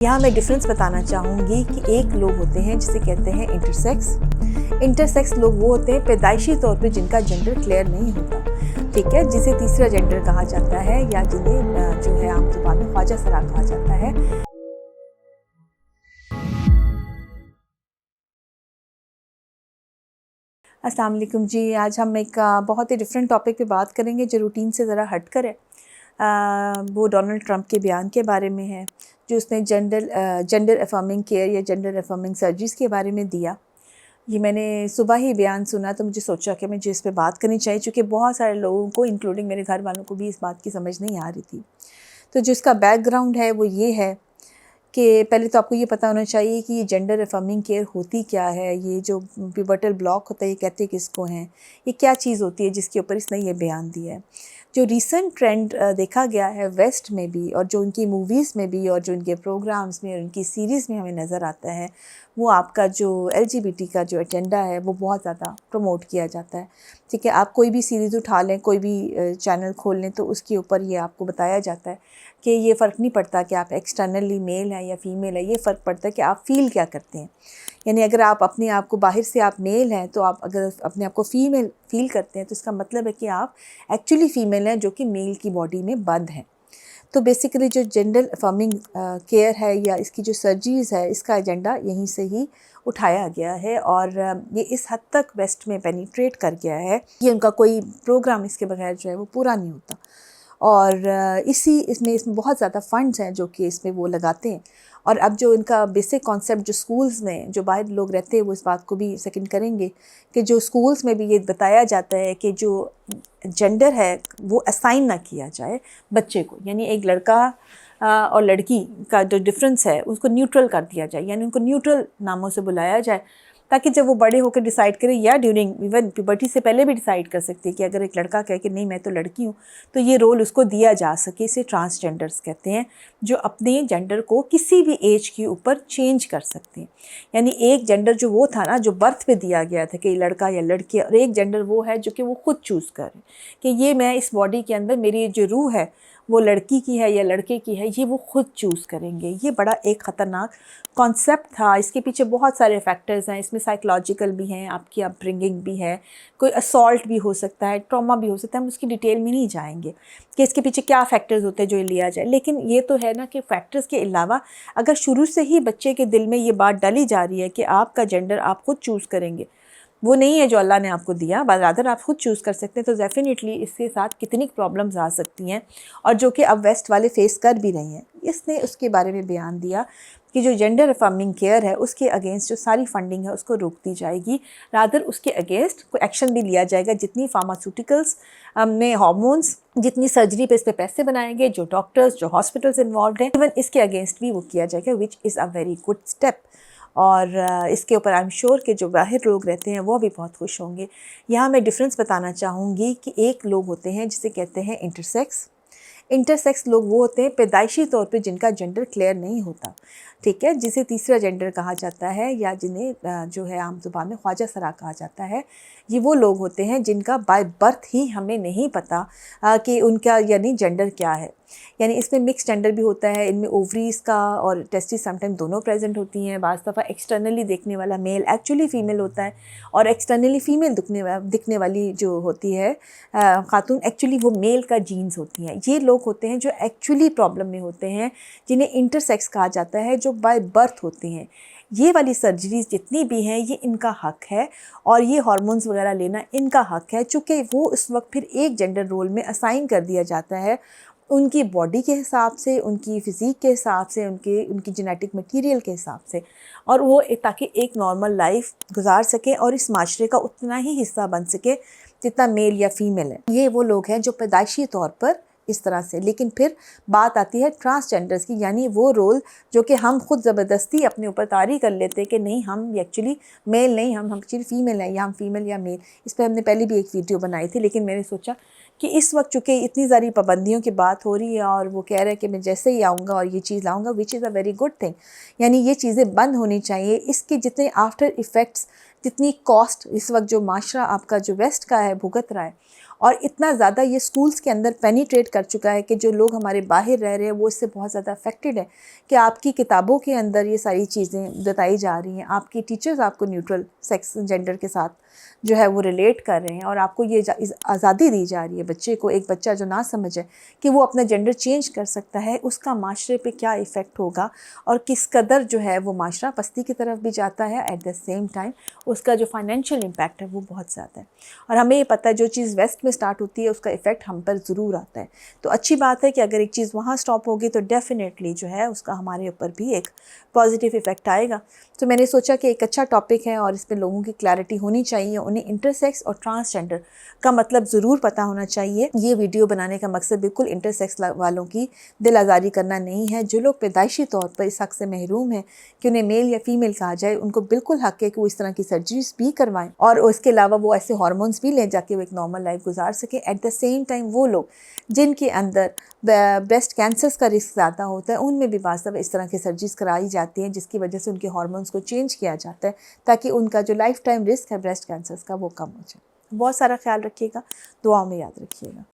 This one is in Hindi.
यहाँ मैं डिफरेंस बताना चाहूँगी कि एक लोग होते हैं जिसे कहते हैं इंटरसेक्स। इंटरसेक्स लोग वो होते हैं पैदाइशी तौर पे जिनका जेंडर क्लियर नहीं होता, ठीक है, जिसे तीसरा जेंडर कहा जाता है या जिन्हें जो है आम जुबान में ख्वाजा सरा कहा जाता है। अस्सलाम वालेकुम जी, आज हम एक बहुत ही डिफरेंट टॉपिक पे बात करेंगे जो रूटीन से ज़रा हट कर है। वो डोनाल्ड ट्रंप के बयान के बारे में है जो उसने जेंडर अफर्मिंग केयर या जेंडर अफर्मिंग सर्जरीज़ के बारे में दिया। ये मैंने सुबह ही बयान सुना तो मुझे सोचा कि मुझे इस पे बात करनी चाहिए, क्योंकि बहुत सारे लोगों को इंक्लूडिंग मेरे घर वालों को भी इस बात की समझ नहीं आ रही थी। तो जो इसका बैकग्राउंड है वो ये है कि पहले तो आपको ये पता होना चाहिए कि ये जेंडर अफर्मिंग केयर होती क्या है, ये जो पिवटल ब्लॉक होता है ये कहते किसको हैं, ये क्या चीज़ होती है जिसके ऊपर इसने ये बयान दिया है। जो रीसेंट ट्रेंड देखा गया है वेस्ट में भी, और जो उनकी मूवीज़ में भी, और जो उनके प्रोग्राम्स में और उनकी सीरीज़ में हमें नज़र आता है, वो आपका जो LGBT का जो एजेंडा है वो बहुत ज़्यादा प्रमोट किया जाता है। ठीक है, आप कोई भी सीरीज़ उठा लें, कोई भी चैनल खोल लें, तो उसके ऊपर ये आपको बताया जाता है कि ये फ़र्क नहीं पड़ता कि आप एक्सटर्नली मेल हैं या फ़ीमेल है, ये फ़र्क पड़ता है कि आप फ़ील क्या करते हैं। यानी अगर आप अपने आप को बाहर से आप मेल हैं, तो आप अगर अपने आप को फ़ीमेल फ़ील करते हैं तो इसका मतलब है कि आप एक्चुअली फ़ीमेल हैं जो कि मेल की बॉडी में बंद हैं। तो बेसिकली जो जेंडर अफर्मिंग केयर है या इसकी जो सर्जरीज़ है, इसका एजेंडा यहीं से ही उठाया गया है, और ये इस हद तक वेस्ट में पेनिट्रेट कर गया है कि उनका कोई प्रोग्राम इसके बगैर जो है वो पूरा नहीं होता। और इसमें बहुत ज़्यादा फंड्स हैं जो कि इसमें वो लगाते हैं। और अब जो इनका बेसिक कॉन्सेप्ट जो स्कूल्स में जो बाहर लोग रहते हैं वो इस बात को भी सेकंड करेंगे कि जो स्कूल्स में भी ये बताया जाता है कि जो जेंडर है वो असाइन ना किया जाए बच्चे को, यानी एक लड़का और लड़की का जो डिफरेंस है उसको न्यूट्रल कर दिया जाए, यानी उनको न्यूट्रल नामों से बुलाया जाए, ताकि जब वो बड़े होकर डिसाइड करें, या ड्यूरिंग इवन प्यूबर्टी से पहले भी डिसाइड कर सकते हैं कि अगर एक लड़का कहे कि नहीं मैं तो लड़की हूँ, तो ये रोल उसको दिया जा सके। इसे ट्रांसजेंडर्स कहते हैं, जो अपने जेंडर को किसी भी एज के ऊपर चेंज कर सकते हैं। यानी एक जेंडर जो वो था ना, जो बर्थ पे दिया गया था कि लड़का या लड़की, और एक जेंडर वो है जो कि वो खुद चूज़ करे कि ये मैं इस बॉडी के अंदर मेरी जो रूह है वो लड़की की है या लड़के की है, ये वो खुद चूज़ करेंगे। ये बड़ा एक ख़तरनाक कॉन्सेप्ट था। इसके पीछे बहुत सारे फैक्टर्स हैं, इसमें साइकोलॉजिकल भी हैं, आपकी अपब्रिंगिंग भी है, कोई असॉल्ट भी हो सकता है, ट्रॉमा भी हो सकता है। हम उसकी डिटेल में नहीं जाएंगे कि इसके पीछे क्या फ़ैक्टर्स होते हैं जो लिया जाए, लेकिन ये तो है ना कि फ़ैक्टर्स के अलावा अगर शुरू से ही बच्चे के दिल में ये बात डाली जा रही है कि आपका जेंडर आप खुद चूज़ करेंगे, वो नहीं है जो अल्लाह ने आपको दिया, बराबर आप खुद चूज़ कर सकते हैं, तो डेफिनेटली इसके साथ कितनी प्रॉब्लम्स आ सकती हैं, और जो कि अब वेस्ट वाले फेस कर भी रहे हैं। इसने उसके बारे में बयान दिया कि जो जेंडर अफर्मिंग केयर है उसके अगेंस्ट जो सारी फंडिंग है उसको रोक दी जाएगी, रादर उसके अगेंस्ट कोई एक्शन भी लिया जाएगा। जितनी फार्मास्यूटिकल्स में हार्मोन्स, जितनी सर्जरी पे इस पर पैसे बनाएंगे, जो डॉक्टर्स, जो हॉस्पिटल्स इन्वॉल्व हैं, इवन इसके अगेंस्ट भी वो किया जाएगा, which is a very good step. और इसके ऊपर आई एम श्योर कि जो बाहर लोग रहते हैं वो भी बहुत खुश होंगे। यहाँ मैं डिफरेंस बताना चाहूँगी कि एक लोग होते हैं जिसे कहते हैं इंटरसेक्स। इंटरसेक्स लोग वो होते हैं पैदाइशी तौर पे जिनका जेंडर क्लियर नहीं होता, ठीक है, जिसे तीसरा जेंडर कहा जाता है या जिन्हें जो है आम जुबान में ख्वाजा सरा कहा जाता है। ये वो लोग होते हैं जिनका बाय बर्थ ही हमें नहीं पता कि उनका यानी जेंडर क्या है। यानी इसमें मिक्स जेंडर भी होता है, इनमें ओवरीज़ का और टेस्टिस समटाइम दोनों प्रेजेंट होती हैं। बाज़ दफ़ा एक्सटर्नली देखने वाला मेल एक्चुअली फ़ीमेल होता है, और एक्सटर्नली फ़ीमेल दिखने वाली जो होती है खातून, एक्चुअली वो मेल का जीन्स होती हैं। ये लोग होते हैं जो एक्चुअली प्रॉब्लम में होते हैं, जिन्हें इंटरसेक्स कहा जाता है, जो बाय बर्थ होते हैं। ये वाली सर्जरीज़ जितनी भी हैं ये इनका हक़ है, और ये हार्मोन्स वगैरह लेना इनका हक़ है, चूँकि वो इस वक्त फिर एक जेंडर रोल में असाइन कर दिया जाता है उनकी बॉडी के हिसाब से, उनकी फ़िज़ीक के हिसाब से, उनकी जेनेटिक मटेरियल के हिसाब से, और वो ताकि एक नॉर्मल लाइफ गुजार सकें और इस माशरे का उतना ही हिस्सा बन सके जितना मेल या फ़ीमेल है। ये वो लोग हैं जो पैदाइशी तौर पर इस तरह से। लेकिन फिर बात आती है ट्रांसजेंडर्स की, यानी वो रोल जो कि हम खुद ज़बरदस्ती अपने ऊपर तारी कर लेते हैं कि नहीं हम एक्चुअली मेल नहीं, हम एक्चुअली फ़ीमेल हैं, या हम फ़ीमेल या मेल। इस पर हमने पहले भी एक वीडियो बनाई थी, लेकिन मैंने सोचा कि इस वक्त चूँकि इतनी सारी पाबंदियों की बात हो रही है और वो कह रहे हैं कि मैं जैसे ही आऊँगा और ये चीज़ लाऊँगा, which is a very good thing, यानी ये चीज़ें बंद होनी चाहिए। इसके जितने आफ्टर इफ़ेक्ट्स, जितनी कॉस्ट इस वक्त जो माशरा आपका जो वेस्ट का है भुगत रहा है, और इतना ज़्यादा ये स्कूल्स के अंदर पेनिट्रेट कर चुका है कि जो लोग हमारे बाहर रह रहे हैं वो इससे बहुत ज़्यादा अफेक्टेड है कि आपकी किताबों के अंदर ये सारी चीज़ें बताई जा रही हैं, आपकी टीचर्स आपको न्यूट्रल सेक्स जेंडर के साथ जो है वो रिलेट कर रहे हैं और आपको ये आज़ादी दी जा रही है बच्चे को। एक बच्चा जो ना समझे कि वो अपना जेंडर चेंज कर सकता है, उसका माशरे पे क्या इफ़ेक्ट होगा और किस कदर जो है वो माशरा पस्ती की तरफ भी जाता है। एट द सेम टाइम उसका जो फाइनेंशियल इम्पैक्ट है वो बहुत ज़्यादा है और हमें ये पता है जो चीज़ वेस्ट में स्टार्ट होती है उसका इफ़ेक्ट हम पर ज़रूर आता है। तो अच्छी बात है कि अगर एक चीज़ वहाँ स्टॉप होगी तो डेफ़िनेटली जो है उसका हमारे ऊपर भी एक पॉजिटिव इफ़ेक्ट आएगा। तो मैंने सोचा कि एक अच्छा टॉपिक है और इस पर लोगों की क्लैरिटी होनी चाहिए, उन्हें इंटरसेक्स और ट्रांसजेंडर का मतलब ज़रूर पता होना चाहिए। ये वीडियो बनाने का मकसद बिल्कुल इंटरसेक्स वालों की दिल आज़ारी करना नहीं है। जो लोग पैदाइशी तौर पर इस हक़ से महरूम हैं कि उन्हें मेल या फीमेल कहा जाए, उनको बिल्कुल हक़ है कि वो इस तरह की सर्जरीज भी करवाएं और उसके अलावा वो ऐसे हार्मोन्स भी लें जाके वो एक नॉर्मल लाइफ गुजार सकें। एट द सेम टाइम वो लोग जिनके अंदर ब्रेस्ट कैंसर्स का रिस्क ज़्यादा होता है उनमें भी वास्तव इस तरह की सर्जरीज कराई जाती हैं जिसकी वजह से उनके हार्मोन्स को चेंज किया जाता है ताकि उनका जो लाइफ टाइम रिस्क है ब्रेस्ट कैंसर्स का वो कम हो जाए। बहुत सारा ख्याल रखिएगा, दुआओं में याद रखिएगा।